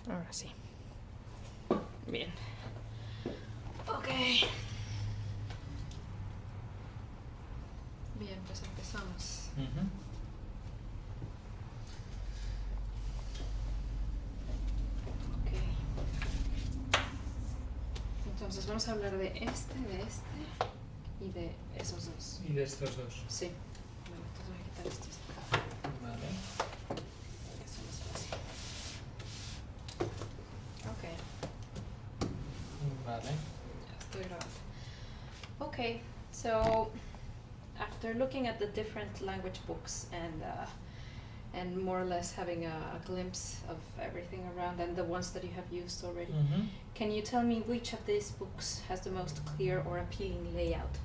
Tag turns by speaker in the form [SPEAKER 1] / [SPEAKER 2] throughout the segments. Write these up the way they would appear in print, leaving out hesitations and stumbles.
[SPEAKER 1] Ahora sí. Bien. Ok. Bien, pues empezamos. Ok. Entonces vamos a hablar de este y de esos dos.
[SPEAKER 2] Y de estos dos.
[SPEAKER 1] Sí. Bueno, entonces voy a quitar estos acá.
[SPEAKER 2] Vale.
[SPEAKER 1] Eso es fácil. Ok.
[SPEAKER 2] Vale.
[SPEAKER 1] Ya estoy grabando. Okay, so after looking at the different language books and more or less having a glimpse of everything around and the ones that you have used already, can you tell me which of these books has the most clear or appealing layout?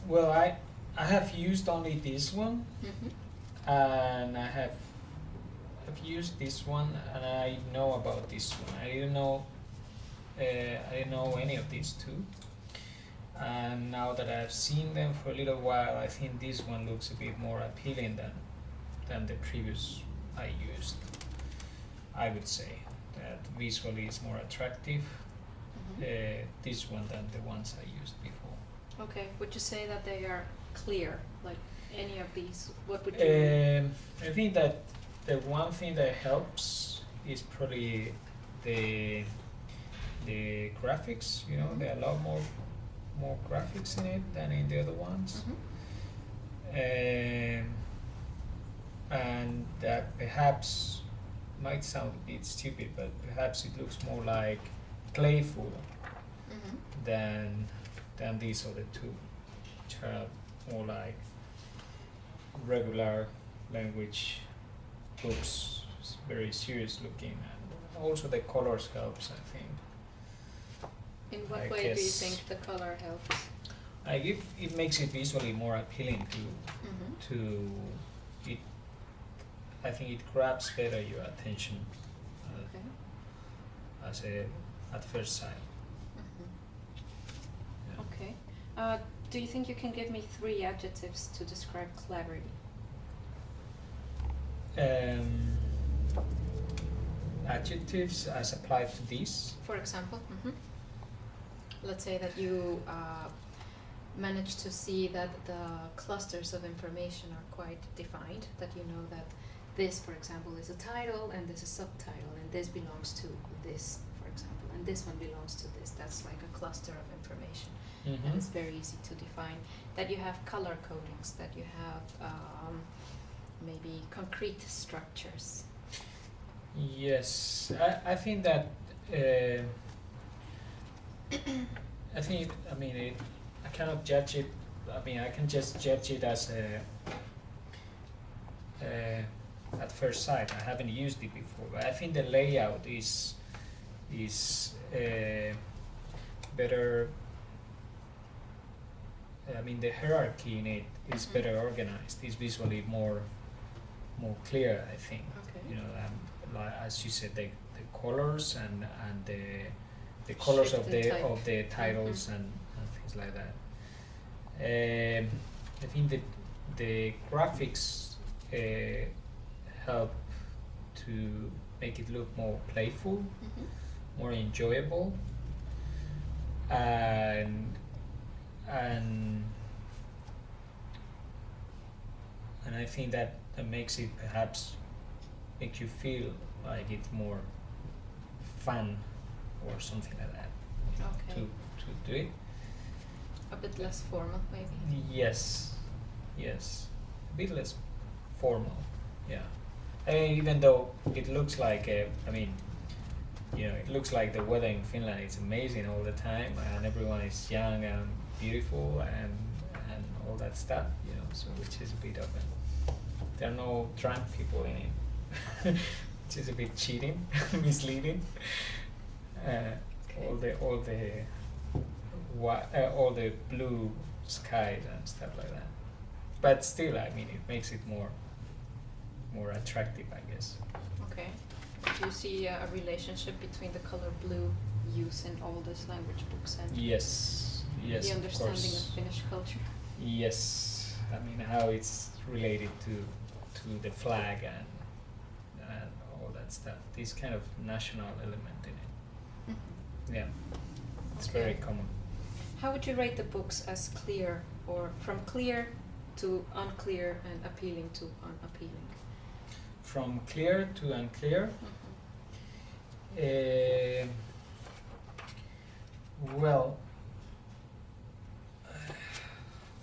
[SPEAKER 2] Well, I have used only this one, and I've used this one, and I know about this one. I didn't know any of these two. And now that I've seen them for a little while, I think this one looks a bit more appealing than the previous I used. I would say that visually is more attractive, this one than the ones I used before.
[SPEAKER 1] Okay, would you say that they are clear, like any of these? What would you...
[SPEAKER 2] I think that the one thing that helps is probably the graphics. You know, there are a lot more graphics in it than in the other ones. And that perhaps might sound a bit stupid, but perhaps it looks more like playful than these other two, which are more like regular language books, very serious looking, and also the colors helps, I think.
[SPEAKER 1] In what way do you think the color helps?
[SPEAKER 2] It makes it visually more appealing to it. I think it grabs better your attention at first sight. Yeah.
[SPEAKER 1] Okay. Do you think you can give me 3 adjectives to describe clarity?
[SPEAKER 2] Adjectives as applied to this.
[SPEAKER 1] For example, let's say that you manage to see that the clusters of information are quite defined, that you know that this, for example, is a title, and this is a subtitle, and this belongs to this, for example, and this one belongs to this. That's like a cluster of information, and it's very easy to define. That you have color codings, that you have maybe concrete structures.
[SPEAKER 2] Yes, I think that I cannot judge it. I mean, I can just judge it as at first sight. I haven't used it before, but I think the layout is better. I mean, the hierarchy in it is better organized. It's visually more clear, I think.
[SPEAKER 1] Okay.
[SPEAKER 2] You know, like, as you said, the colors and the colors of the titles and things like that. I think the graphics help to make it look more playful, more enjoyable, and I think that makes it perhaps make you feel like it's more fun or something like that.
[SPEAKER 1] Okay.
[SPEAKER 2] To do it.
[SPEAKER 1] A bit less formal, maybe.
[SPEAKER 2] Yes, a bit less formal. Yeah, even though it looks like it looks like the weather in Finland is amazing all the time, and everyone is young and beautiful and all that stuff. You know, so which is a bit of there are no drunk people in it, which is a bit cheating, misleading.
[SPEAKER 1] Okay.
[SPEAKER 2] All the blue skies and stuff like that. But still, I mean, it makes it more attractive, I guess.
[SPEAKER 1] Okay. Do you see a relationship between the color blue use in all these language books and
[SPEAKER 2] Yes,
[SPEAKER 1] the understanding
[SPEAKER 2] of course.
[SPEAKER 1] of Finnish culture?
[SPEAKER 2] Yes, I mean how it's related to the flag and all that stuff. This kind of national element in it.
[SPEAKER 1] Mhm.
[SPEAKER 2] Yeah, it's
[SPEAKER 1] Okay.
[SPEAKER 2] very common.
[SPEAKER 1] How would you rate the books as clear, or from clear to unclear and appealing to unappealing?
[SPEAKER 2] From clear to unclear.
[SPEAKER 1] Mhm.
[SPEAKER 2] Well,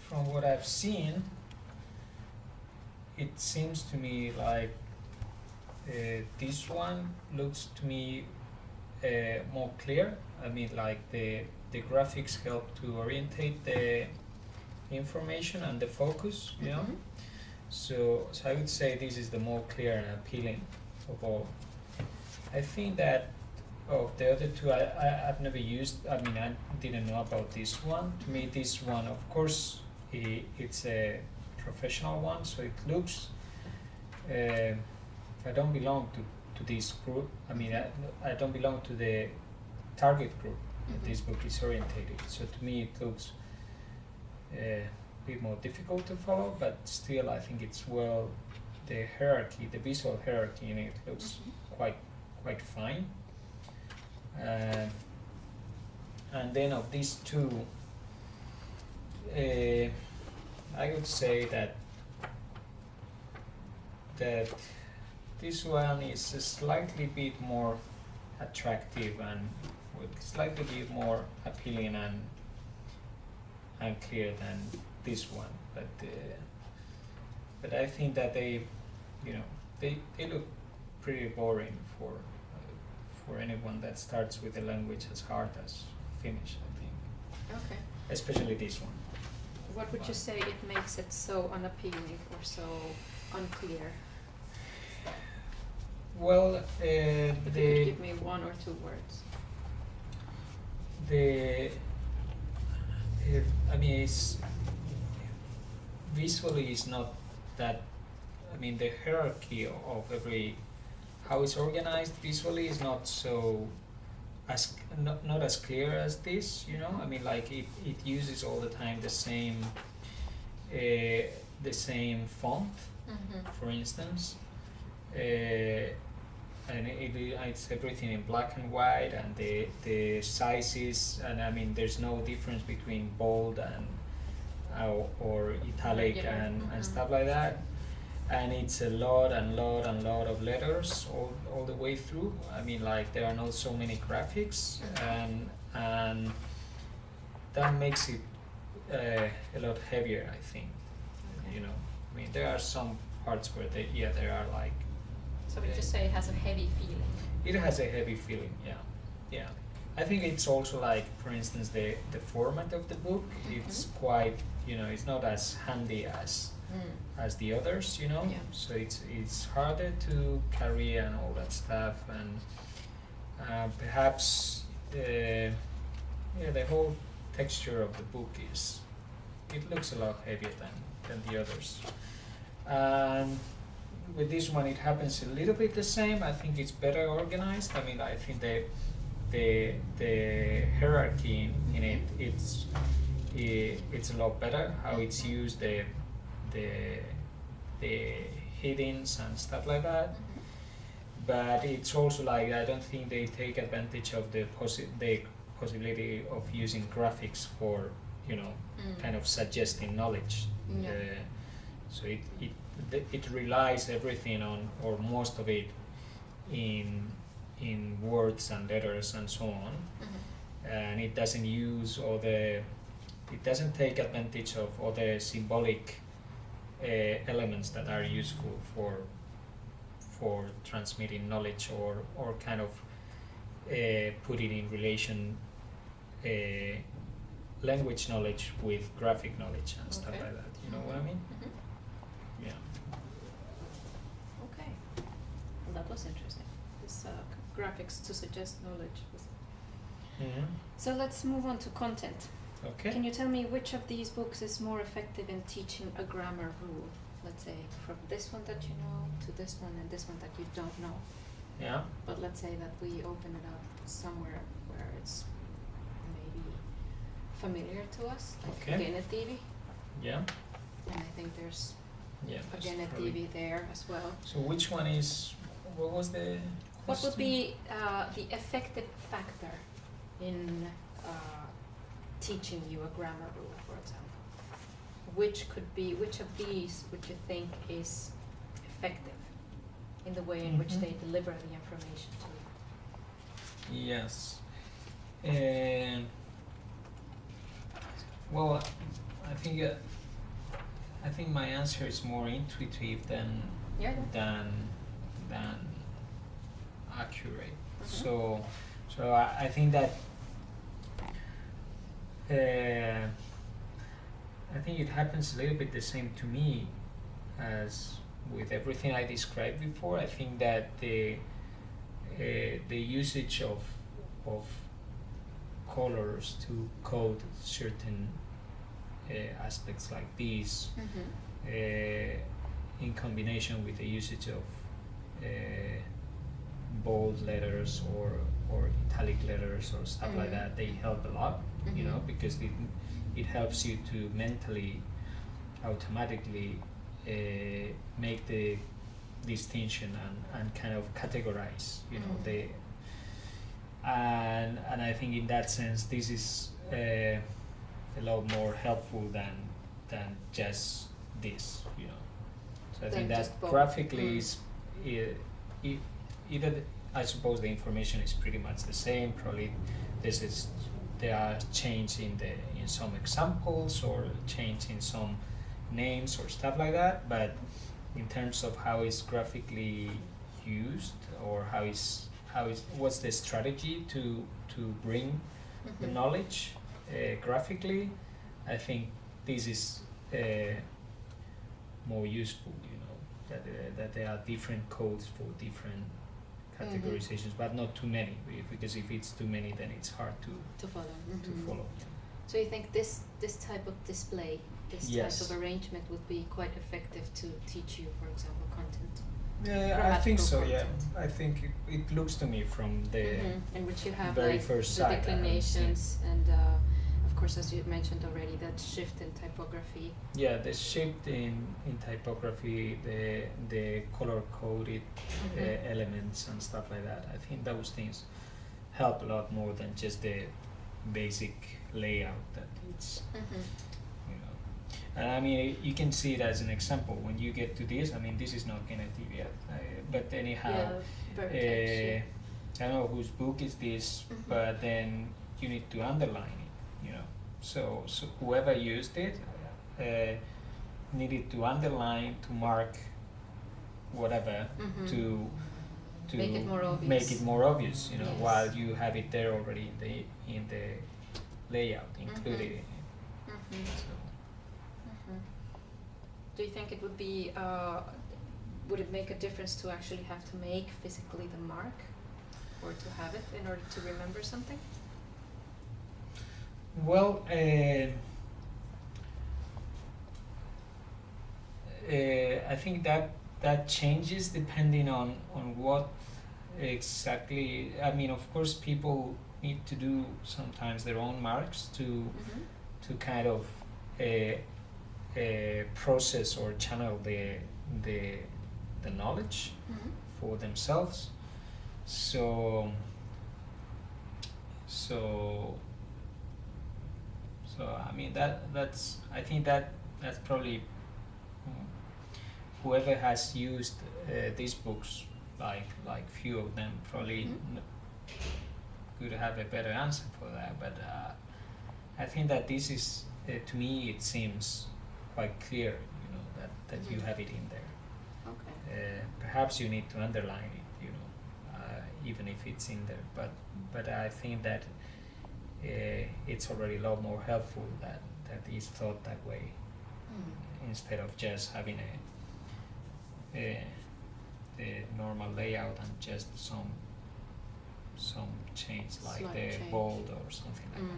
[SPEAKER 2] from what I've seen, it seems to me like this one looks to me more clear. I mean, like the graphics help to orientate the information and the focus, you know.
[SPEAKER 1] Mhm.
[SPEAKER 2] So I would say this is the more clear and appealing of all. I think that of the other two, I've never used. I mean, I didn't know about this one. To me, this one, of course, it's a professional one, so it looks. I don't belong to this group. I mean, I don't belong to the target group that this book is orientated. So to me, it looks a bit more difficult to follow, but still, I think it's well. The hierarchy, the visual hierarchy in it looks quite fine. And then of these two, I would say that this one is a slightly bit more attractive and with slightly bit more appealing and clear than this one. But I think that they look pretty boring for anyone that starts with a language as hard as Finnish, I think.
[SPEAKER 1] Okay.
[SPEAKER 2] Especially this one.
[SPEAKER 1] What would you say it makes it so unappealing or so unclear?
[SPEAKER 2] Well,
[SPEAKER 1] If you could give me one or two words.
[SPEAKER 2] I mean, it's visually is not that. I mean, the hierarchy of how it's organized visually is not so not as clear as this. You know, I mean, like it uses all the time the same font, for instance. And it's everything in black and white, and the sizes, and I mean there's no difference between bold and or italic
[SPEAKER 1] Regular.
[SPEAKER 2] and stuff like that, and it's a lot of letters all the way through. I mean, like there are not so many graphics, and that makes it a lot heavier, I think.
[SPEAKER 1] Okay.
[SPEAKER 2] You know, I mean there are some parts where there are like.
[SPEAKER 1] So we just say it has a heavy feeling.
[SPEAKER 2] It has a heavy feeling, yeah. I think it's also like, for instance, the format of the book. It's quite, it's not as handy as the others,
[SPEAKER 1] Yeah.
[SPEAKER 2] So it's harder to carry and all that stuff, and perhaps the whole texture of the book it looks a lot heavier than the others. With this one, it happens a little bit the same. I think it's better organized. I mean, I think the hierarchy in it, it's a lot better. How it's used, the headings and stuff like that. But it's also like I don't think they take advantage of the possibility of using graphics for kind of suggesting knowledge.
[SPEAKER 1] Yeah.
[SPEAKER 2] So it relies everything on, or most of it, in words and letters and so on, and it doesn't use it doesn't take advantage of all the symbolic elements that are useful for transmitting knowledge or kind of putting in relation language knowledge with graphic knowledge and stuff like that. You know what I mean? Yeah.
[SPEAKER 1] Okay. Well, that was interesting. This graphics to suggest knowledge. So let's move on to content.
[SPEAKER 2] Okay.
[SPEAKER 1] Can you tell me which of these books is more effective in teaching a grammar rule? Let's say from this one that you know to this one and this one that you don't know.
[SPEAKER 2] Yeah.
[SPEAKER 1] But let's say that we open it up somewhere where it's maybe familiar to us, like
[SPEAKER 2] Okay.
[SPEAKER 1] genitivi.
[SPEAKER 2] Yeah.
[SPEAKER 1] And I think there's
[SPEAKER 2] Yeah.
[SPEAKER 1] a
[SPEAKER 2] that's probably-
[SPEAKER 1] genitivi there as well.
[SPEAKER 2] So which one is what was the
[SPEAKER 1] What would
[SPEAKER 2] question?
[SPEAKER 1] be the effective factor in teaching you a grammar rule, for example? Which of these would you think is effective in the way in which
[SPEAKER 2] Mhm.
[SPEAKER 1] they deliver the information to you?
[SPEAKER 2] Yes. Um, well, I think uh, I think my answer is more intuitive
[SPEAKER 1] Yeah.
[SPEAKER 2] than accurate.
[SPEAKER 1] Mhm.
[SPEAKER 2] So I think that I think it happens a little bit the same to me as with everything I described before. I think that the usage of colors to code certain aspects like these, in combination with the usage of bold letters or italic letters or stuff like that, they help a lot, you know, because it helps you to mentally, automatically make the distinction and kind of categorize, you know, the and I think in that sense this is a lot more helpful than just this, you know. So I
[SPEAKER 1] Than
[SPEAKER 2] think that
[SPEAKER 1] just bold.
[SPEAKER 2] graphically is either I suppose the information is pretty much the same. Probably there are change in some examples or change in some names or stuff like that, but in terms of how it's graphically used or what's the strategy to bring the knowledge graphically, I think this is more useful, you know, that there are different codes for different categorizations, but not too many, because if it's too many, then it's hard to
[SPEAKER 1] follow.
[SPEAKER 2] to follow.
[SPEAKER 1] So you think this type of display, this
[SPEAKER 2] Yes.
[SPEAKER 1] type of arrangement would be quite effective to teach you, for example, content?
[SPEAKER 2] Yeah, I think so.
[SPEAKER 1] Grammatical
[SPEAKER 2] Yeah,
[SPEAKER 1] content.
[SPEAKER 2] I think it looks to me from the
[SPEAKER 1] In which you have
[SPEAKER 2] very
[SPEAKER 1] like
[SPEAKER 2] first
[SPEAKER 1] the
[SPEAKER 2] sight, I haven't
[SPEAKER 1] declinations and of course, as you mentioned already, that shift in typography.
[SPEAKER 2] yeah, the shift in typography, the color coded elements and stuff like that. I think those things help a lot more than just the basic layout that it's, you know. And I mean, you can see it as an example when you get to this. I mean, this is not genitive yet, but anyhow, I don't know whose book is this, but then you need to underline it, you know. So whoever used it needed to underline, to mark whatever, to
[SPEAKER 1] make it more obvious.
[SPEAKER 2] make it more obvious, you know,
[SPEAKER 1] Yes.
[SPEAKER 2] while you have it there already in the layout included in it. So.
[SPEAKER 1] Do you think it would be, would it make a difference to actually have to make physically the mark or to have it in order to remember something?
[SPEAKER 2] Well, I think that changes depending on what exactly. I mean, of course, people need to do sometimes their own marks to kind of process or channel the knowledge for themselves. So I mean that's I think that's probably whoever has used these books, like few of them, probably could have a better answer for that. But I think that this is to me it seems quite clear, you know, that you have it in there.
[SPEAKER 1] Okay.
[SPEAKER 2] Perhaps you need to underline it, you know, even if it's in there. But I think that it's already a lot more helpful that is thought that way, instead of just having the normal layout and just some change like
[SPEAKER 1] Slight
[SPEAKER 2] the
[SPEAKER 1] change.
[SPEAKER 2] bold or something like that.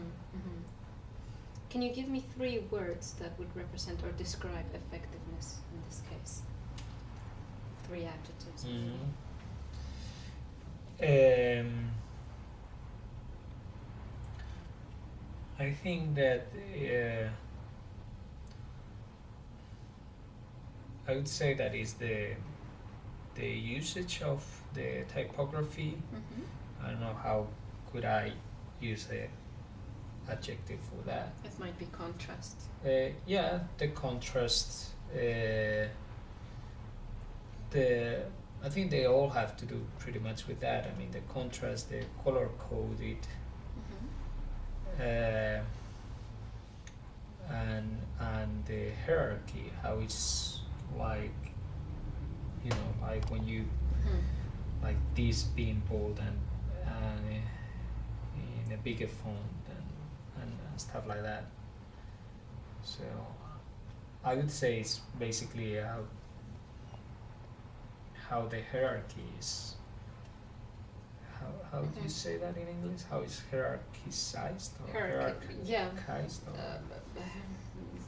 [SPEAKER 1] Can you give me 3 words that would represent or describe effectiveness in this case? 3 adjectives.
[SPEAKER 2] I think that I would say that is the usage of the typography.
[SPEAKER 1] Mm-hmm.
[SPEAKER 2] I don't know how could I use a adjective for that.
[SPEAKER 1] It might be contrast.
[SPEAKER 2] Yeah, the contrast. I think they all have to do pretty much with that. I mean, the contrast, the color coded,
[SPEAKER 1] Mm-hmm.
[SPEAKER 2] and the hierarchy, how it's like, like when you
[SPEAKER 1] Mm-hmm.
[SPEAKER 2] like this being bold and in a bigger font and stuff like that. So I would say it's basically how the hierarchy is. How do you say that in English? How is hierarchized or
[SPEAKER 1] Yeah.
[SPEAKER 2] hierarchized?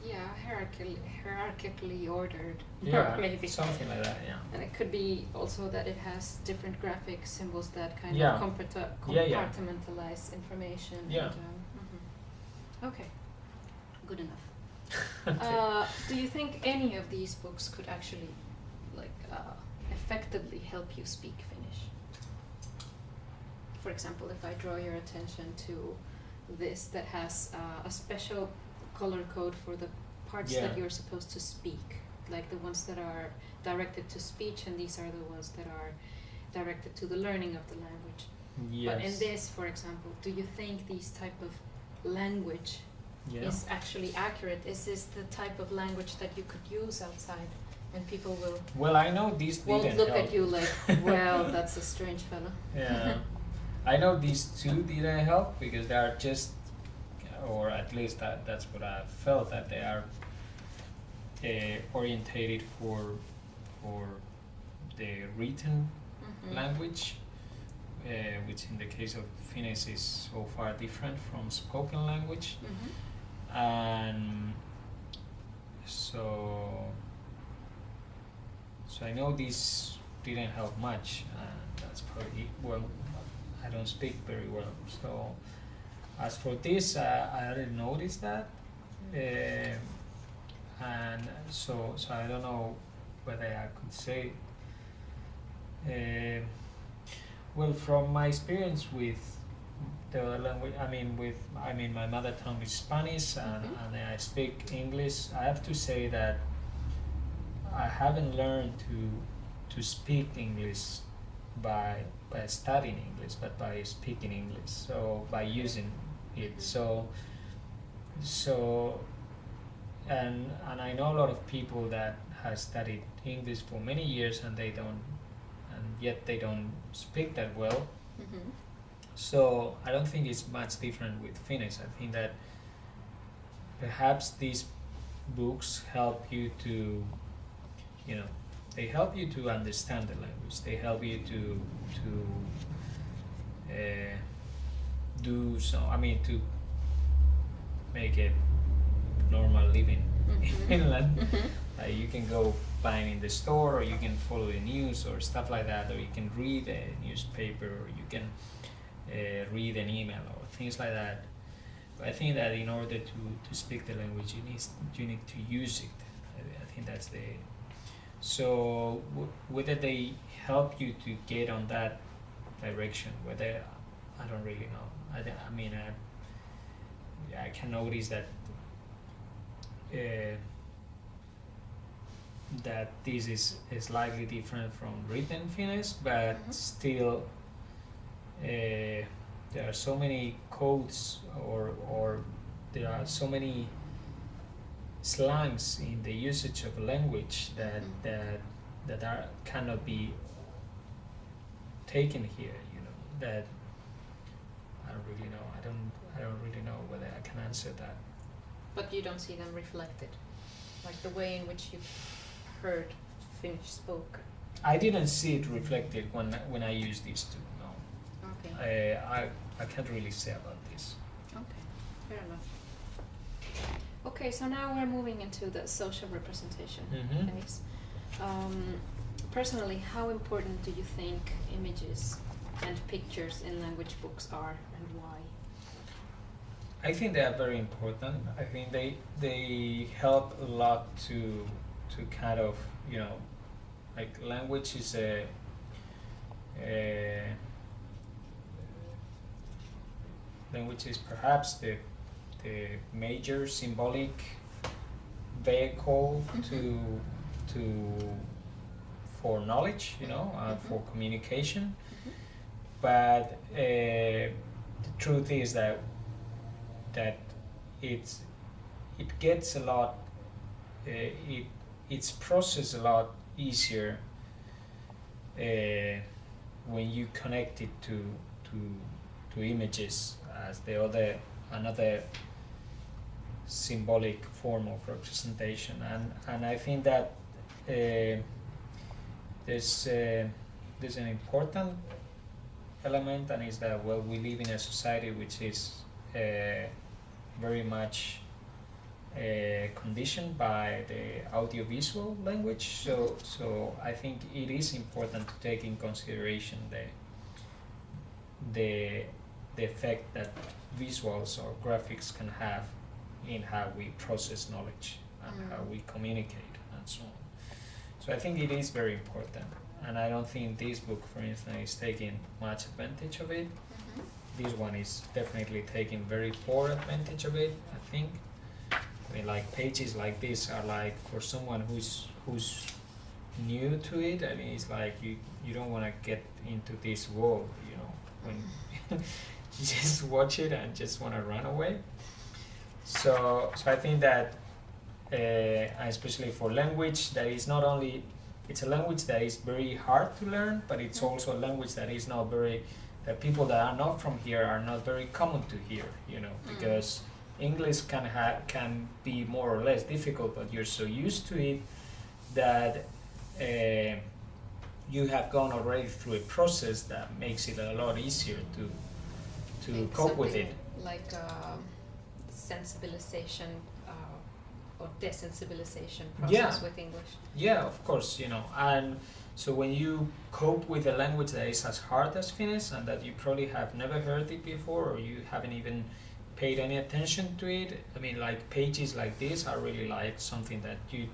[SPEAKER 1] Yeah, hierarchically ordered.
[SPEAKER 2] Yeah,
[SPEAKER 1] maybe.
[SPEAKER 2] something like that. Yeah.
[SPEAKER 1] And it could be also that it has different graphic symbols that kind
[SPEAKER 2] Yeah.
[SPEAKER 1] of compartmentalize information.
[SPEAKER 2] Yeah.
[SPEAKER 1] And, okay, good enough.
[SPEAKER 2] Okay.
[SPEAKER 1] Do you think any of these books could actually, effectively help you speak Finnish? For example, if I draw your attention to this that has a special color code for the parts
[SPEAKER 2] Yeah.
[SPEAKER 1] that you're supposed to speak, like the ones that are directed to speech, and these are the ones that are directed to the learning of the language.
[SPEAKER 2] Yes.
[SPEAKER 1] But in this, for example, do you think these type of language
[SPEAKER 2] Yeah.
[SPEAKER 1] is actually accurate? Is this the type of language that you could use outside and people will
[SPEAKER 2] Well, I know these
[SPEAKER 1] won't
[SPEAKER 2] didn't
[SPEAKER 1] look
[SPEAKER 2] help.
[SPEAKER 1] at you like, well, that's a strange fella.
[SPEAKER 2] Yeah. I know these two didn't help because they are just, or at least that's what I felt, that they are orientated for the written
[SPEAKER 1] Mhm.
[SPEAKER 2] language, which in the case of Finnish is so far different from spoken language.
[SPEAKER 1] Mhm.
[SPEAKER 2] And so I know these didn't help much, and that's probably, well, I don't speak very well. So as for this, I didn't notice that, and so I don't know whether I could say. Well, from my experience with the other language, I mean my mother tongue is Spanish, and I speak English. I have to say that I haven't learned to speak English by studying English, but by speaking English. So by using it. So and I know a lot of people that has studied English for many years and yet they don't speak that well.
[SPEAKER 1] Mhm.
[SPEAKER 2] So I don't think it's much different with Finnish. I think that perhaps these books help you to, they help you to understand the language. They help you to to make a normal living in
[SPEAKER 1] Mhm.
[SPEAKER 2] Finland.
[SPEAKER 1] Mhm.
[SPEAKER 2] You can go buying in the store, or you can follow the news or stuff like that, or you can read a newspaper, or you can read an email or things like that. But I think that in order to speak the language, you need to use it. I think that's the. So whether they help you to get on that direction, whether I don't really know. I can notice that that this is slightly different from written Finnish, but
[SPEAKER 1] Mhm.
[SPEAKER 2] still there are so many codes or there are so many slangs in the usage of language that cannot be taken here. That I don't really know. I don't really know whether I can answer that.
[SPEAKER 1] But you don't see them reflected, like the way in which you heard Finnish spoken.
[SPEAKER 2] I didn't see it reflected when I used these two. No,
[SPEAKER 1] Okay.
[SPEAKER 2] I can't really say about this.
[SPEAKER 1] Okay. Fair enough. Okay, so now we're moving into the social representation
[SPEAKER 2] Mhm.
[SPEAKER 1] phase. Personally, how important do you think images and pictures in language books are, and why?
[SPEAKER 2] I think they are very important. I think they help a lot to kind of Like language is language is perhaps the major symbolic vehicle to for knowledge, you know, for communication. But the truth is that it gets a lot it's processed a lot easier when you connect it to images as another symbolic form of representation, and I think that there's an important element, and is that, well, we live in a society which is very much conditioned by the audiovisual language. So I think it is important to take in consideration the effect that visuals or graphics can have in how we process knowledge and how we communicate and so on. So I think it is very important, and I don't think this book, for instance, is taking much advantage of it. This one is definitely taking very poor advantage of it, I think. I mean, like, pages like this are like, for someone who's new to it, I mean, it's like you don't want to get into this world, you know, when you just watch it and just want to run away. So I think that especially for language, that is not only, it's a language that is very hard to learn, but it's also a language that is not very, that people that are not from here are not very common to hear, you know, because English can be more or less difficult, but you're so used to it that you have gone already through a process that makes it a lot easier to cope with it.
[SPEAKER 1] Like sensibilization or desensibilization process with English.
[SPEAKER 2] Yeah, of course, you know, and so when you cope with a language that is as hard as Finnish and that you probably have never heard it before, or you haven't even paid any attention to it, I mean, like, pages like this are really like something that you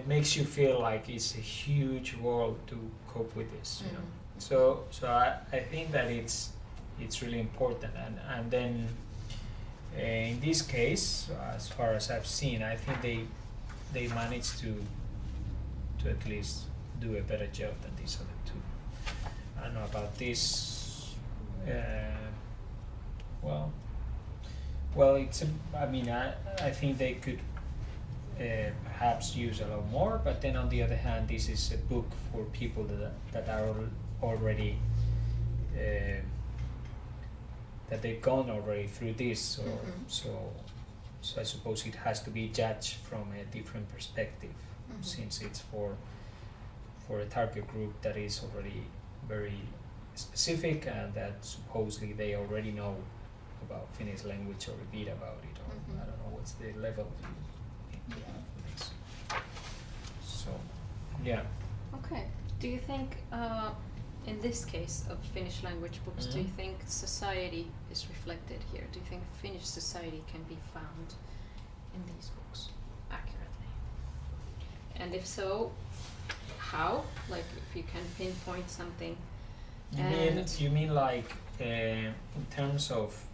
[SPEAKER 2] makes you feel like it's a huge world to cope with this, you know. So I think that it's really important, and then in this case, as far as I've seen, I think they managed to at least do a better job than these other two. I don't know about this. Well, it's I mean, I think they could perhaps use a lot more, but then on the other hand, this is a book for people that are already that they've gone already through this, so I suppose it has to be judged from a different perspective, since it's for a target group that is already very specific, and that supposedly they already know about Finnish language or a bit about it, or I don't know what's the level you need to have for this. So, yeah.
[SPEAKER 1] Okay. Do you think, in this case of Finnish language books, do you think society is reflected here? Do you think Finnish society can be found in these books accurately? And if so, how? Like, if you can pinpoint something.
[SPEAKER 2] You mean like in terms of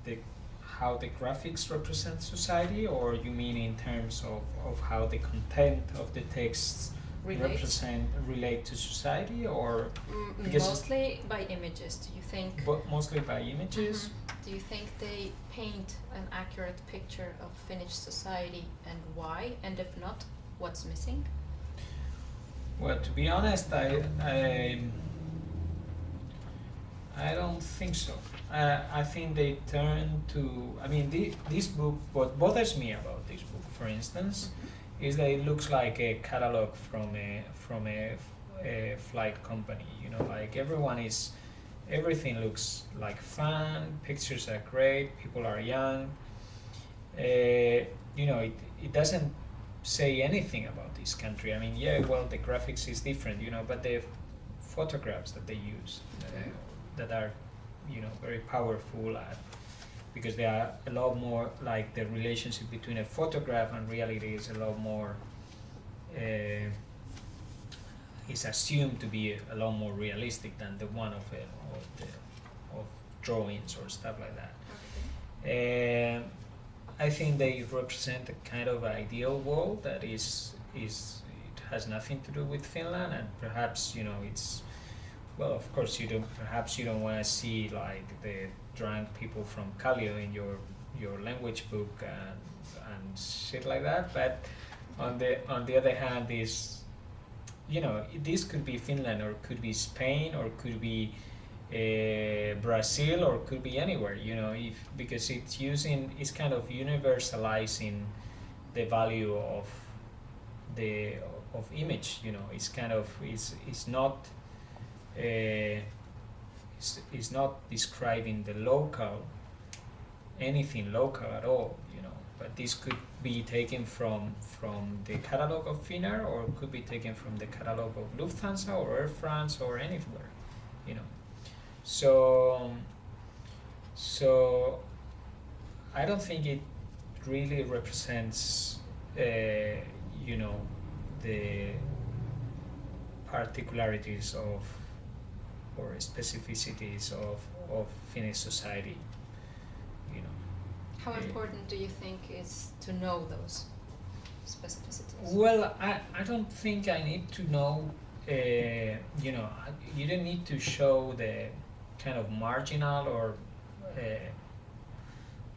[SPEAKER 2] the how the graphics represent society, or you mean in terms of how the content of the texts relate to society, or because
[SPEAKER 1] mostly by images? Do you think?
[SPEAKER 2] But mostly by images.
[SPEAKER 1] Do you think they paint an accurate picture of Finnish society, and why? And if not, what's missing?
[SPEAKER 2] Well, to be honest, I don't think so. I think they turn to, I mean, this book, what bothers me about this book, for instance, is that it looks like a catalog from a flight company, you know, like everything looks like fun, pictures are great, people are young, you know, it doesn't say anything about this country. I mean, yeah, well, the graphics is different, you know, but the photographs that they use that are, you know, very powerful because they are a lot more like the relationship between a photograph and reality is a lot more is assumed to be a lot more realistic than the one of drawings or stuff like that.
[SPEAKER 1] Okay.
[SPEAKER 2] I think they represent a kind of ideal world that is it has nothing to do with Finland, and perhaps it's well, of course you don't want to see like the drunk people from Kallio in your language book and shit like that. But on the other hand, is this could be Finland or could be Spain or could be Brazil or could be anywhere. Because it's kind of universalizing the value of image. It's kind of it's not. Is not describing the anything local at all, but this could be taken from the catalog of Finnair or could be taken from the catalog of Lufthansa or Air France or anywhere, so I don't think it really represents the particularities or specificities of Finnish society.
[SPEAKER 1] How important do you think is to know those specificities?
[SPEAKER 2] Well, I don't think I need to know. You don't need to show the kind of marginal or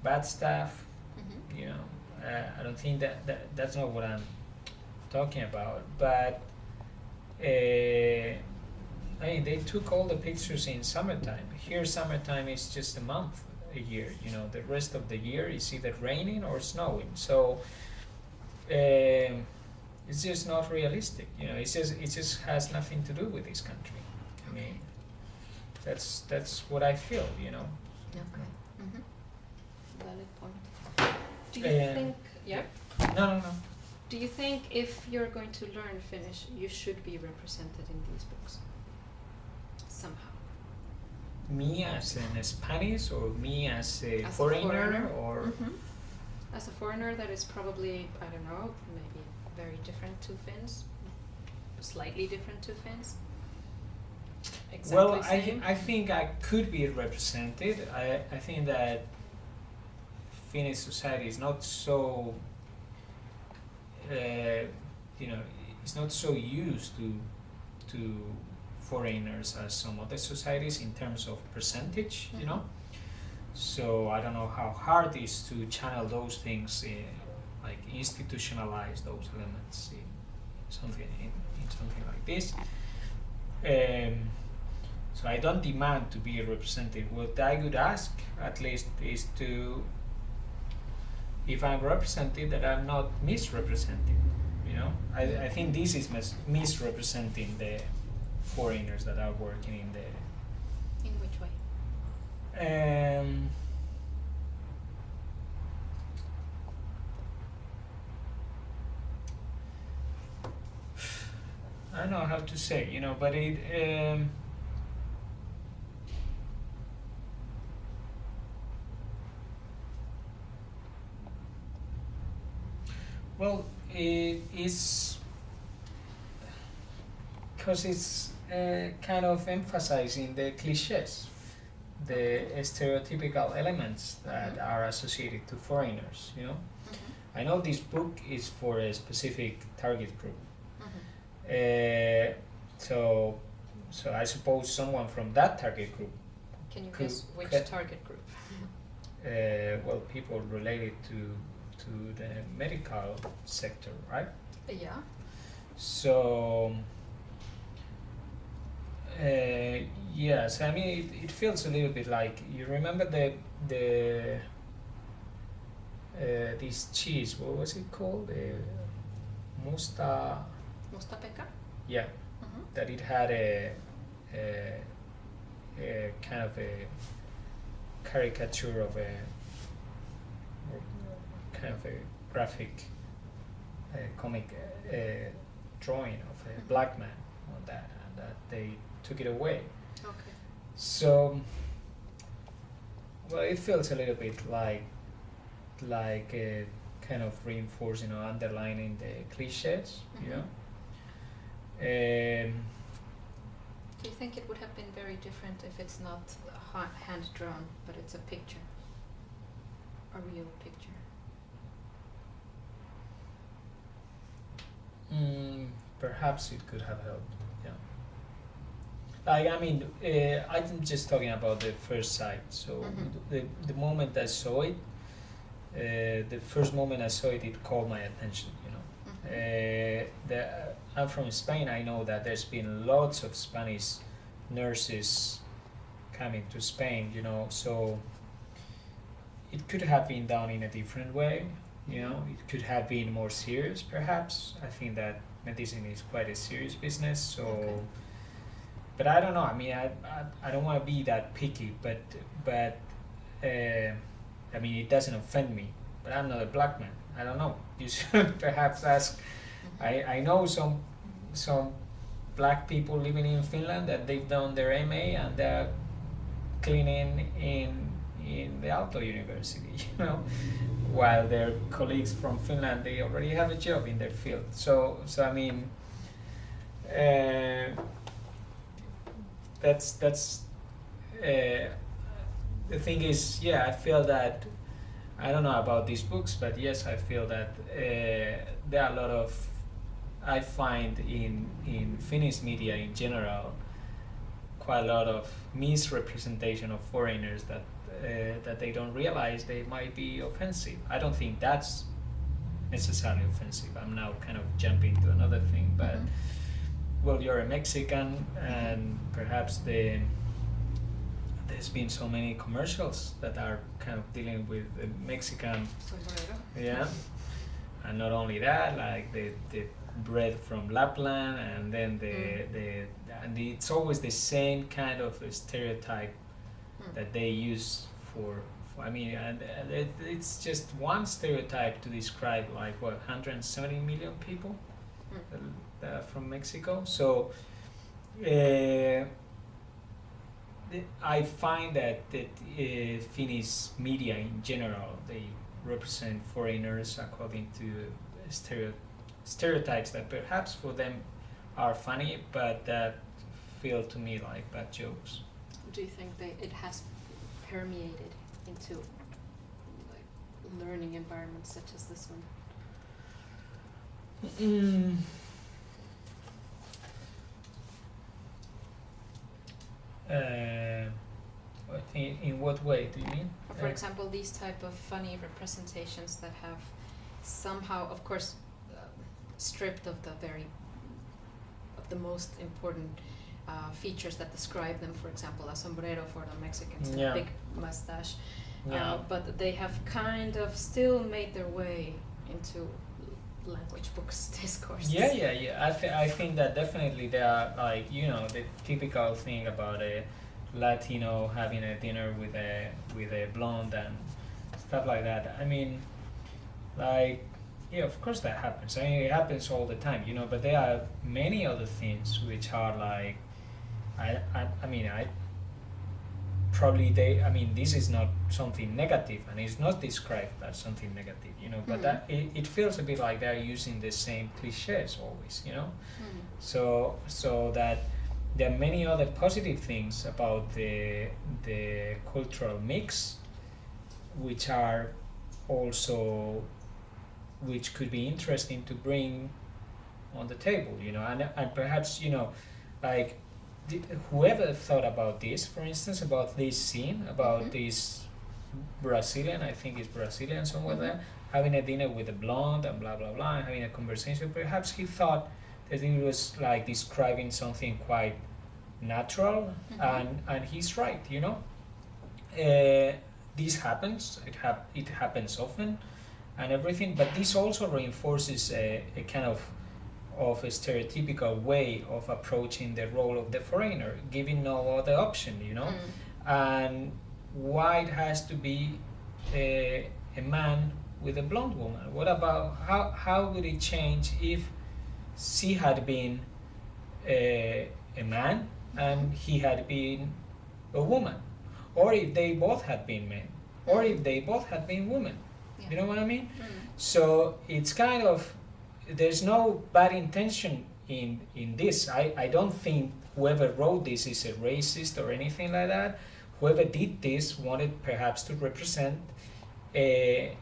[SPEAKER 2] bad stuff. I don't think that's not what I'm talking about. But they took all the pictures in summertime. Here, summertime is just a month a year. The rest of the year is either raining or snowing. So it's just not realistic. It just has nothing to do with this country. I mean, that's what I feel.
[SPEAKER 1] Okay. Mm-hmm. Valid point. Do you think? Yeah.
[SPEAKER 2] No.
[SPEAKER 1] Do you think if you're going to learn Finnish, you should be represented in these books somehow?
[SPEAKER 2] Me as an Spanish, or me as a foreigner, or
[SPEAKER 1] as a foreigner that is probably, I don't know, maybe very different to Finns, slightly different to Finns. Exactly
[SPEAKER 2] well,
[SPEAKER 1] same.
[SPEAKER 2] I think I could be represented. I think that Finnish society is not so it's not so used to foreigners as some other societies in terms of percentage, So I don't know how hard it is to channel those things, like institutionalize those elements in something like this. So I don't demand to be represented. What I would ask, at least, is to, if I'm represented, that I'm not misrepresented. I think this is misrepresenting the foreigners that are working in the.
[SPEAKER 1] In which way?
[SPEAKER 2] I don't know how to say, but it. Well, it is because it's kind of emphasizing the cliches, the stereotypical elements that are associated to foreigners. I know this book is for a specific target group. So I suppose someone from that target group.
[SPEAKER 1] Can you guess which target group?
[SPEAKER 2] Well, people related to the medical sector, right?
[SPEAKER 1] Yeah.
[SPEAKER 2] So yes, I mean it feels a little bit like, you remember the this cheese, what was it called?
[SPEAKER 1] Mustapekka?
[SPEAKER 2] Yeah. That it had a kind of a caricature of a kind of a graphic comic drawing of a black man on that, and that they took it away.
[SPEAKER 1] Okay.
[SPEAKER 2] So Well, it feels a little bit like kind of reinforcing or underlining the cliches, you know.
[SPEAKER 1] Do you think it would have been very different if it's not hand drawn, but it's a picture, a real picture?
[SPEAKER 2] Perhaps it could have helped. Yeah. Like I mean, I'm just talking about the first sight. So the moment I saw it, the first moment I saw it, it called my attention. You know, I'm from Spain. I know that there's been lots of Spanish nurses coming to Spain. You know, so it could have been done in a different way. You know, it could have been more serious, perhaps. I think that medicine is quite a serious business. So, but I don't know. I mean, I don't want to be that picky, but I mean, it doesn't offend me. But I'm not a black man. I don't know. You should perhaps ask. I know some black people living in Finland that they've done their MA and they're cleaning in the Aalto University. You know. While their colleagues from Finland, they already have a job in their field. So I mean, that's the thing is, yeah, I feel that I don't know about these books, but yes, I feel that there are a lot of, I find in Finnish media in general, quite a lot of misrepresentation of foreigners that they don't realize they might be offensive. I don't think that's necessarily offensive. I'm now kind of jumping to another thing, but well, you're a Mexican, and perhaps there's been so many commercials that are kind of dealing with the Mexican, yeah, and not only that, like the bread from Lapland, and then and it's always the same kind of stereotype that they use for I mean, and it's just one stereotype to describe like what 170 million people that are from Mexico. So I find that Finnish media in general, they represent foreigners according to stereotypes that perhaps for them are funny, but that feel to me like bad jokes.
[SPEAKER 1] Do you think it has permeated into like learning environments such as this one?
[SPEAKER 2] In what way do you mean?
[SPEAKER 1] For example, these type of funny representations that have somehow, of course, stripped of the most important features that describe them. For example, a sombrero for the Mexicans, and a big mustache. But they have kind of still made their way into language books discourse.
[SPEAKER 2] I think that definitely there are, like, you know, the typical thing about a Latino having a dinner with a blonde and stuff like that. I mean, like, yeah, of course that happens. I mean, it happens all the time, you know. But there are many other things which are like, this is not something negative, and it's not described as something negative, you know. But that it feels a bit like they're using the same cliches always, you know. So that there are many other positive things about the cultural mix, which are also, which could be interesting to bring on the table, you know, and perhaps, you know, like, whoever thought about this, for instance, about this scene, about this Brazilian, I think it's Brazilian somewhere there, having a dinner with a blonde and blah blah blah, and having a conversation, perhaps he thought that it was like describing something quite natural, and he's right, you know. This happens, it happens often and everything, but this also reinforces a kind of a stereotypical way of approaching the role of the foreigner, giving no other option, you know. And why it has to be a man with a blonde woman? What about, how would it change if she had been a man and he had been a woman? or if they both had been men, or if they both had been women.
[SPEAKER 1] Yeah.
[SPEAKER 2] You know what I mean?
[SPEAKER 1] Mm.
[SPEAKER 2] So it's kind of, there's no bad intention in this. I don't think whoever wrote this is a racist or anything like that. Whoever did this wanted perhaps to represent a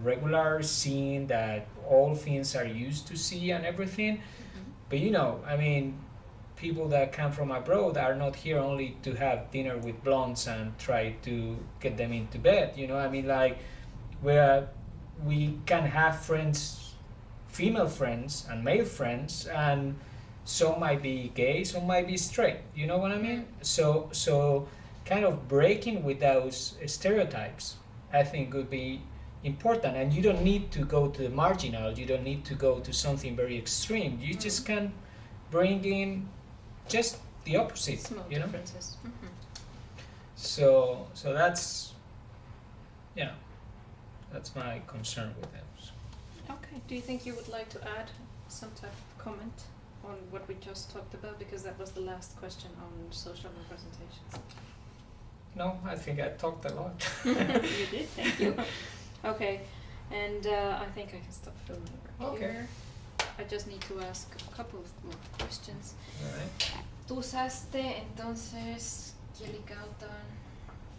[SPEAKER 2] regular scene that all things are used to see and everything.
[SPEAKER 1] Mm-hmm.
[SPEAKER 2] But I mean, people that come from abroad are not here only to have dinner with blondes and try to get them into bed. I mean, like, where we can have friends, female friends and male friends, and some might be gay, some might be straight. You know what I mean? So kind of breaking with those stereotypes, I think, would be important. And you don't need to go to the marginal. You don't need to go to something very extreme. You just can bring in just the opposite.
[SPEAKER 1] Small differences. Mm-hmm.
[SPEAKER 2] So that's that's my concern with them.
[SPEAKER 3] Okay. Do you think you would like to add some type of comment on what we just talked about? Because that was the last question on social representations.
[SPEAKER 2] No, I think I talked a lot.
[SPEAKER 3] You did, thank you. Okay, and I think I can stop filming right
[SPEAKER 2] Okay.
[SPEAKER 3] here. I just need to ask a couple of more questions.
[SPEAKER 2] All right.
[SPEAKER 1] Tú usaste entonces kielikautan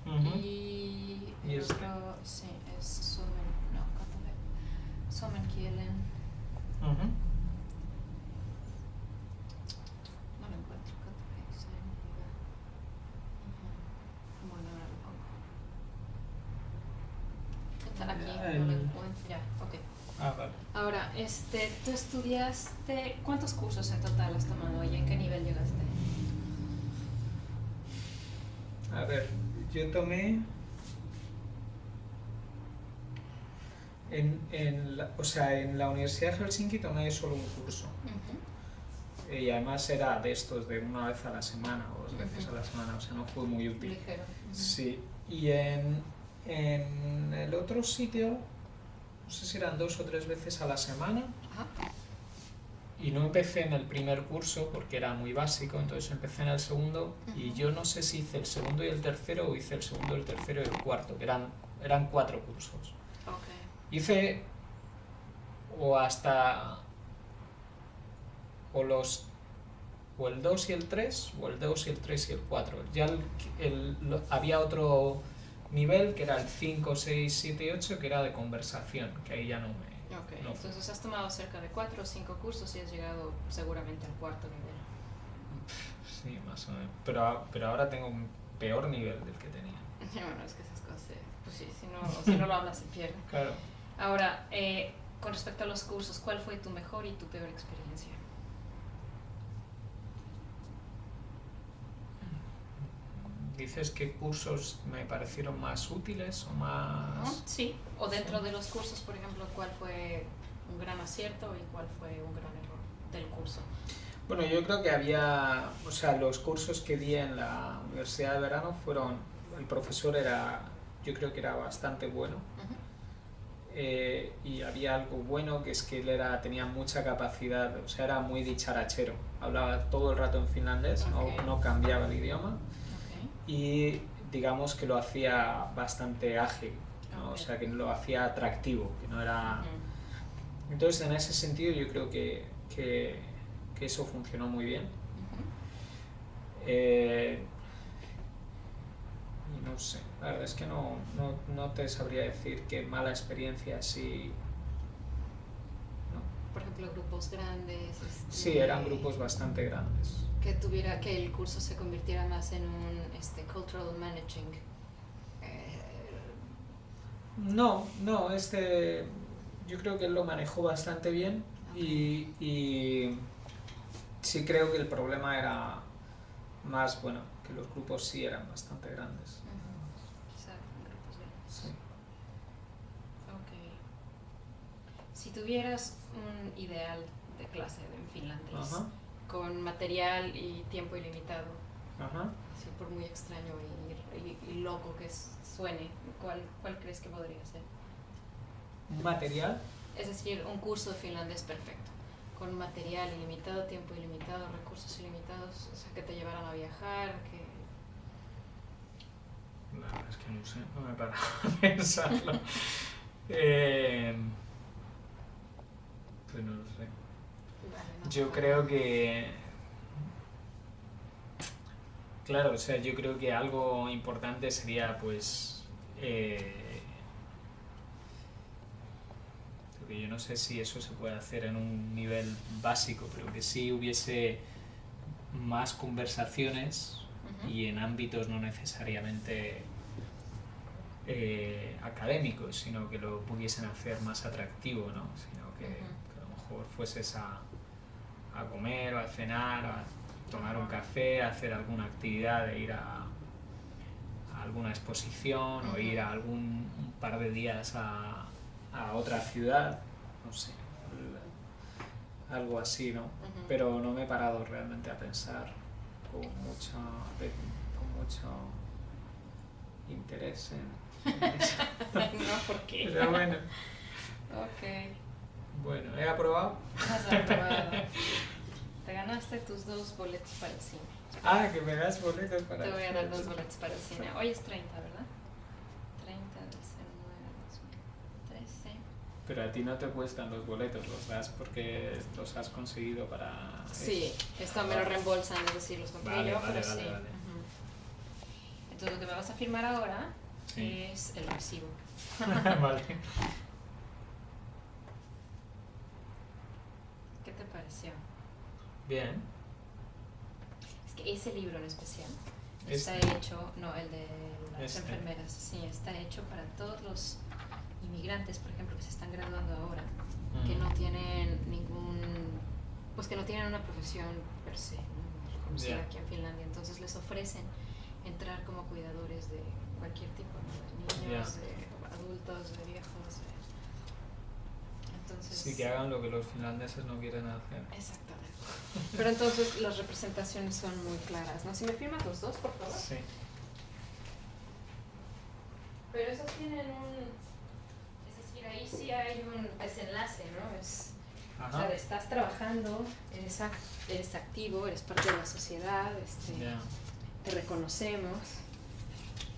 [SPEAKER 1] y el
[SPEAKER 2] Yes.
[SPEAKER 1] otro sí, es suomen, no, katsotaan, suomen kielen.
[SPEAKER 2] Mm-hmm.
[SPEAKER 1] No lo encuentro, katsotaan, se on hyvä. Bueno, ahora lo pongo. Está aquí, no lo encuentro, ya, ok.
[SPEAKER 2] Vale.
[SPEAKER 1] Ahora, tú estudiaste, ¿cuántos cursos en total has tomado y en qué nivel llegaste?
[SPEAKER 2] A ver, yo tomé en la Universidad de Helsinki tomé solo un curso. Y además era de estos de una vez a la semana o dos veces a la semana, o sea, no fue muy útil.
[SPEAKER 1] Ligero.
[SPEAKER 2] Sí, y en el otro sitio, no sé si eran 2 o 3 veces a la semana,
[SPEAKER 1] Ajá.
[SPEAKER 2] y no empecé en el primer curso porque era muy básico, entonces empecé en el segundo, y yo no sé si hice el segundo y el tercero o hice el segundo, el tercero y el cuarto, que eran 4 cursos.
[SPEAKER 1] Okay.
[SPEAKER 2] Hice o el 2 y el 3, o el 2 y el 3 y el 4. Ya había otro nivel que era el 5, 6, 7 y 8, que era de conversación, que ahí ya no me...
[SPEAKER 1] Okay.
[SPEAKER 2] No.
[SPEAKER 1] Entonces has tomado cerca de 4 o 5 cursos y has llegado seguramente al cuarto nivel.
[SPEAKER 2] Sí, más o menos. Pero ahora tengo un peor nivel del que tenía.
[SPEAKER 1] Bueno, es que esas cosas, pues sí, si no lo hablas se pierde.
[SPEAKER 2] Claro.
[SPEAKER 1] Ahora, con respecto a los cursos, ¿cuál fue tu mejor y tu peor experiencia?
[SPEAKER 2] ¿Dices qué cursos me parecieron más útiles o más...?
[SPEAKER 1] Sí, o dentro
[SPEAKER 2] Sí.
[SPEAKER 1] de los cursos, por ejemplo, ¿cuál fue un gran acierto y cuál fue un gran error del curso?
[SPEAKER 2] Bueno, yo creo que los cursos que di en la Universidad de Verano el profesor yo creo que era bastante bueno. Y había algo bueno, que es que él tenía mucha capacidad, o sea, era muy dicharachero, hablaba todo el rato en finlandés,
[SPEAKER 1] Okay.
[SPEAKER 2] no cambiaba el idioma.
[SPEAKER 1] Okay.
[SPEAKER 2] Y digamos que lo hacía bastante ágil, ¿no?
[SPEAKER 1] Okay.
[SPEAKER 2] O sea, que lo hacía atractivo, que no era... Entonces, en ese sentido, yo creo que eso funcionó muy bien. Y no sé, la verdad es que no te sabría decir qué mala experiencia así... No.
[SPEAKER 1] Por ejemplo, grupos grandes.
[SPEAKER 2] Sí, eran grupos bastante grandes.
[SPEAKER 1] Que el curso se convirtiera más en un cultural managing.
[SPEAKER 2] No, yo creo que él lo manejó bastante bien.
[SPEAKER 1] Okay.
[SPEAKER 2] Y sí creo que el problema era más, bueno, que los grupos sí eran bastante grandes.
[SPEAKER 1] Quizá grupos grandes.
[SPEAKER 2] Sí.
[SPEAKER 1] Ok. Si tuvieras un ideal de clase en finlandés,
[SPEAKER 2] Ajá.
[SPEAKER 1] con material y tiempo ilimitado,
[SPEAKER 2] Ajá.
[SPEAKER 1] sí, por muy extraño y loco que suene, ¿cuál crees que podría ser?
[SPEAKER 2] ¿Un material?
[SPEAKER 1] Es decir, un curso de finlandés perfecto, con material ilimitado, tiempo ilimitado, recursos ilimitados, o sea, que te llevaran a viajar,
[SPEAKER 2] La verdad es que no sé, no me he parado a pensarlo. Pues no lo sé.
[SPEAKER 1] Vale, no
[SPEAKER 2] Yo
[SPEAKER 1] pasa
[SPEAKER 2] creo
[SPEAKER 1] nada.
[SPEAKER 2] que... Claro, o sea, yo creo que algo importante sería, pues... porque yo no sé si eso se puede hacer en un nivel básico, pero que sí hubiese más conversaciones
[SPEAKER 1] Ujú.
[SPEAKER 2] y en ámbitos no necesariamente académicos, sino que lo pudiesen hacer más atractivo, ¿no? Sino que a lo mejor fueses a comer o a cenar, a tomar un
[SPEAKER 1] Ajá.
[SPEAKER 2] café, a hacer alguna actividad, de ir a alguna exposición o ir a un par de días a otra ciudad, no sé, algo así, ¿no? Pero no me he parado realmente a pensar con mucho interés en eso.
[SPEAKER 3] No, ¿por qué?
[SPEAKER 2] Pero bueno,
[SPEAKER 3] Ok,
[SPEAKER 2] bueno, he aprobado.
[SPEAKER 3] has aprobado. Te ganaste tus 2 boletos para el cine.
[SPEAKER 2] Ah, que me das boletos para...
[SPEAKER 3] Te voy a dar 2 boletos para el cine. Hoy es 30, ¿verdad? 30 del 09 2013.
[SPEAKER 2] Pero a ti no te cuestan los boletos, los das porque los has conseguido para...
[SPEAKER 3] Sí, esto me lo reembolsan, es decir, los compré
[SPEAKER 2] Vale,
[SPEAKER 3] yo,
[SPEAKER 2] vale,
[SPEAKER 3] pero
[SPEAKER 2] vale,
[SPEAKER 3] sí.
[SPEAKER 2] vale.
[SPEAKER 3] Ujú. Entonces lo que me vas a firmar ahora
[SPEAKER 2] Sí.
[SPEAKER 3] es el recibo.
[SPEAKER 2] Vale.
[SPEAKER 3] ¿Qué te pareció?
[SPEAKER 2] Bien.
[SPEAKER 3] Es que ese libro en especial
[SPEAKER 2] Este.
[SPEAKER 3] está hecho, no, el de las
[SPEAKER 2] Este.
[SPEAKER 3] enfermeras, sí, está hecho para todos los inmigrantes, por ejemplo, que se están graduando ahora, que no tienen pues que no tienen una profesión per se, ¿no? Reconocida
[SPEAKER 2] Ya.
[SPEAKER 3] aquí en Finlandia, entonces les ofrecen entrar como cuidadores de cualquier tipo, ¿no? De niños,
[SPEAKER 2] Ya.
[SPEAKER 3] de adultos, de viejos, entonces...
[SPEAKER 2] Sí, que hagan lo que los finlandeses no quieren hacer.
[SPEAKER 3] Exactamente. Pero entonces las representaciones son muy claras, ¿no? Si me firmas los 2, por favor.
[SPEAKER 2] Sí.
[SPEAKER 3] Pero esos tienen es decir, ahí sí hay un desenlace, ¿no? O sea,
[SPEAKER 2] Ajá.
[SPEAKER 3] estás trabajando, eres activo, eres parte de la sociedad,
[SPEAKER 2] Ya.
[SPEAKER 3] te reconocemos,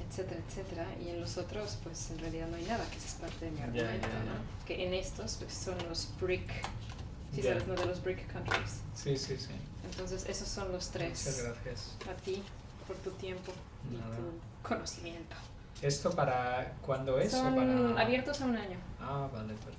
[SPEAKER 3] etcétera, etcétera. Y en los otros, pues en realidad no hay nada, que esa es parte de mi argumento,
[SPEAKER 2] ya.
[SPEAKER 3] ¿no? Que en estos, pues son los BRIC, ¿sí
[SPEAKER 2] Ya.
[SPEAKER 3] sabes, no? De los BRIC countries.
[SPEAKER 2] Sí, sí, sí.
[SPEAKER 3] Entonces, esos son los 3.
[SPEAKER 2] Muchas gracias.
[SPEAKER 3] A ti, por tu tiempo y
[SPEAKER 2] Nada.
[SPEAKER 3] tu conocimiento.
[SPEAKER 2] ¿Esto para cuándo es?
[SPEAKER 3] Son
[SPEAKER 2] ¿O para...?
[SPEAKER 3] abiertos a 1 año.
[SPEAKER 2] Ah, vale, perfecto.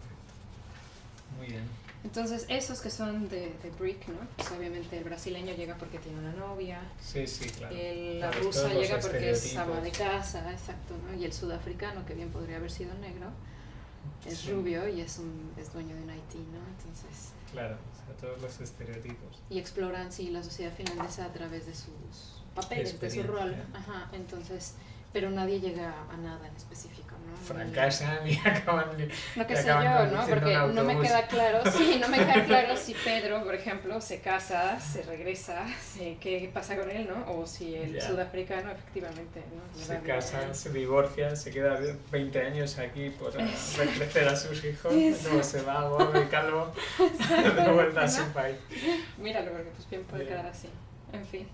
[SPEAKER 2] Muy bien.
[SPEAKER 3] Entonces, esos que son de BRIC, ¿no? Pues obviamente el brasileño llega porque tiene una novia,
[SPEAKER 2] Sí, sí, claro.
[SPEAKER 3] la
[SPEAKER 2] Claro,
[SPEAKER 3] rusa
[SPEAKER 2] todos los
[SPEAKER 3] llega porque es
[SPEAKER 2] estereotipos.
[SPEAKER 3] ama de casa, exacto, ¿no? Y el sudafricano, que bien podría haber sido negro, es
[SPEAKER 2] Sí.
[SPEAKER 3] rubio y es dueño de un IT, ¿no? Entonces,
[SPEAKER 2] Claro, o sea, todos los estereotipos.
[SPEAKER 3] y exploran, sí, la sociedad finlandesa a través de sus papeles, de su rol.
[SPEAKER 2] Experiencia.
[SPEAKER 3] Ajá, entonces, pero nadie llega a nada en específico, ¿no?
[SPEAKER 2] Fracasan y acaban de...
[SPEAKER 3] No que
[SPEAKER 2] y
[SPEAKER 3] sé yo,
[SPEAKER 2] acaban
[SPEAKER 3] ¿no?
[SPEAKER 2] conduciendo
[SPEAKER 3] Porque
[SPEAKER 2] un
[SPEAKER 3] no me
[SPEAKER 2] autobús.
[SPEAKER 3] queda claro, sí, no me queda claro si Pedro, por ejemplo, se casa, se regresa, qué pasa con él, ¿no? O si el
[SPEAKER 2] Ya.
[SPEAKER 3] sudafricano efectivamente, ¿no? Le va
[SPEAKER 2] Se
[SPEAKER 3] bien.
[SPEAKER 2] casan, se divorcian, se queda 20 años aquí por recrecer a sus hijos, luego se va gordo y calvo de vuelta a su país.
[SPEAKER 3] Míralo, porque pues bien puede
[SPEAKER 2] Bien.
[SPEAKER 3] quedar así. En fin.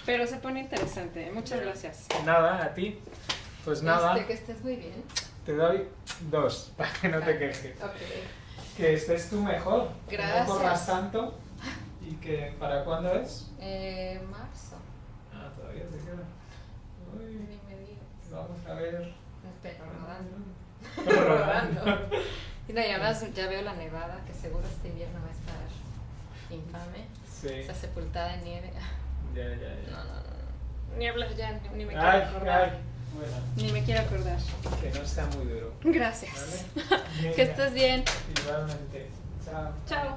[SPEAKER 3] Pero se pone interesante. Muchas
[SPEAKER 2] Bien.
[SPEAKER 3] gracias.
[SPEAKER 2] Nada, a ti. Pues nada,
[SPEAKER 1] Que estés muy bien.
[SPEAKER 2] te doy 2 para que no te quejes.
[SPEAKER 1] Ok.
[SPEAKER 2] Que estés tú mejor, que
[SPEAKER 1] Gracias.
[SPEAKER 2] no corras tanto. ¿Y que para cuándo es?
[SPEAKER 1] Marzo.
[SPEAKER 2] Ah, todavía te queda. Uy,
[SPEAKER 1] Ni me digas.
[SPEAKER 2] vamos a ver.
[SPEAKER 1] Pero rodando.
[SPEAKER 2] Rodando.
[SPEAKER 1] Y no, y además ya veo la nevada, que seguro este invierno va a estar infame.
[SPEAKER 2] Sí,
[SPEAKER 1] Está sepultada en nieve.
[SPEAKER 2] ya.
[SPEAKER 3] No. Ni hablar ya, ni me quiero
[SPEAKER 2] Ay,
[SPEAKER 3] acordar.
[SPEAKER 2] bueno,
[SPEAKER 3] Ni me quiero acordar.
[SPEAKER 2] que no sea muy duro.
[SPEAKER 3] Gracias.
[SPEAKER 2] ¿Vale?
[SPEAKER 3] Que estés bien.
[SPEAKER 2] Igualmente. Chao.
[SPEAKER 3] Chao.